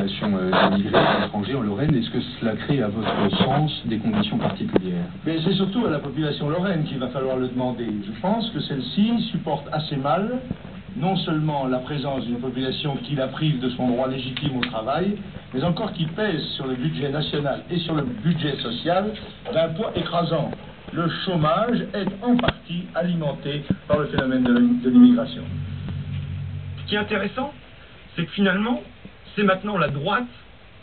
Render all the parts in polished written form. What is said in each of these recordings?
population d'immigrés étrangers en Lorraine. Est-ce que cela crée, à votre sens, des conditions particulières? Mais c'est surtout à la population lorraine qu'il va falloir le demander. Je pense que celle-ci supporte assez mal non seulement la présence d'une population qui la prive de son droit légitime au travail, mais encore qui pèse sur le budget national et sur le budget social d'un poids écrasant. Le chômage est en partie alimenté par le phénomène de l'immigration. Ce qui est intéressant, c'est que finalement, c'est maintenant la droite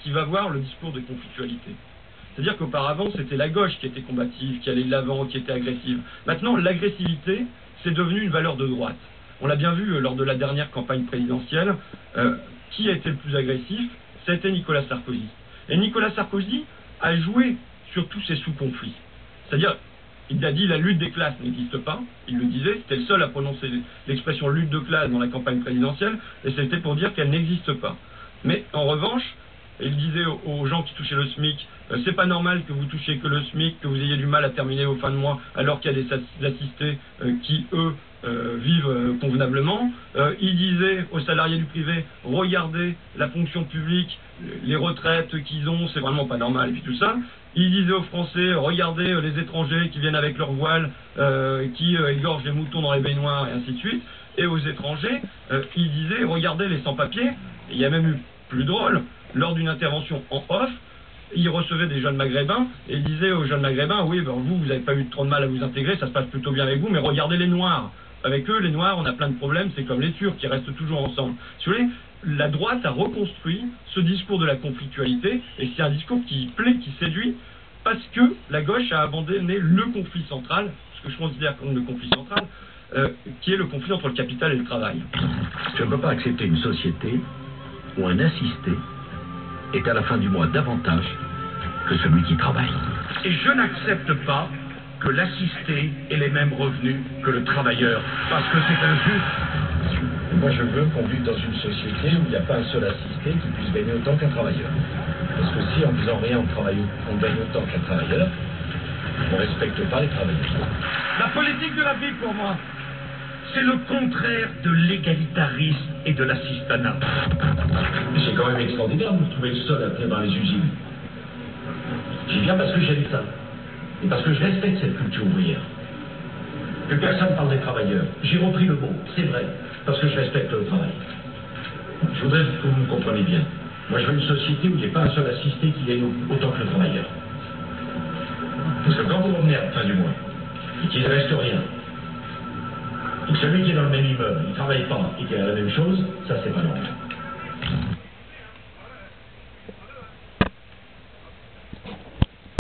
qui va voir le discours de conflictualité. C'est-à-dire qu'auparavant, c'était la gauche qui était combative, qui allait de l'avant, qui était agressive. Maintenant, l'agressivité, c'est devenu une valeur de droite. On l'a bien vu lors de la dernière campagne présidentielle. Qui a été le plus agressif? C'était Nicolas Sarkozy. Et Nicolas Sarkozy a joué sur tous ces sous-conflits. C'est-à-dire, il a dit la lutte des classes n'existe pas. Il le disait, c'était le seul à prononcer l'expression lutte de classe dans la campagne présidentielle. Et c'était pour dire qu'elle n'existe pas. Mais en revanche, il disait aux gens qui touchaient le SMIC, c'est pas normal que vous touchiez que le SMIC, que vous ayez du mal à terminer vos fins de mois, alors qu'il y a des assistés qui, eux, vivent convenablement. Il disait aux salariés du privé, regardez la fonction publique, les retraites qu'ils ont, c'est vraiment pas normal, et puis tout ça. Il disait aux Français, regardez les étrangers qui viennent avec leur voile, qui égorgent les moutons dans les baignoires, et ainsi de suite. Et aux étrangers, il disait, regardez les sans-papiers. Il y a même eu plus drôle, lors d'une intervention en off, il recevait des jeunes maghrébins et il disait aux jeunes maghrébins, oui, ben vous n'avez pas eu trop de mal à vous intégrer, ça se passe plutôt bien avec vous, mais regardez les Noirs. Avec eux, les Noirs, on a plein de problèmes, c'est comme les Turcs qui restent toujours ensemble. Si vous voulez, la droite a reconstruit ce discours de la conflictualité, et c'est un discours qui plaît, qui séduit, parce que la gauche a abandonné le conflit central, ce que je considère comme le conflit central, qui est le conflit entre le capital et le travail. Je ne peux pas accepter une société où un assisté est à la fin du mois davantage que celui qui travaille. Et je n'accepte pas que l'assisté ait les mêmes revenus que le travailleur, parce que c'est injuste. Moi, je veux qu'on vive dans une société où il n'y a pas un seul assisté qui puisse gagner autant qu'un travailleur. Parce que si, en faisant rien, on gagne autant qu'un travailleur, on ne respecte pas les travailleurs. La politique de la vie, pour moi, c'est le contraire de l'égalitarisme et de l'assistanat. C'est quand même extraordinaire de vous trouver le seul à venir dans les usines. J'y viens parce que j'aime ça. Et parce que je respecte cette culture ouvrière. Que personne parle des travailleurs. J'ai repris le mot, c'est vrai, parce que je respecte le travail. Je voudrais que vous me compreniez bien. Moi, je veux une société où il n'y ait pas un seul assisté qui gagne autant que le travailleur. Parce que quand vous revenez à la fin du mois, et qu'il ne reste rien, et que celui qui est dans le même immeuble, il ne travaille pas, et qu'il a la même chose, ça, c'est pas normal.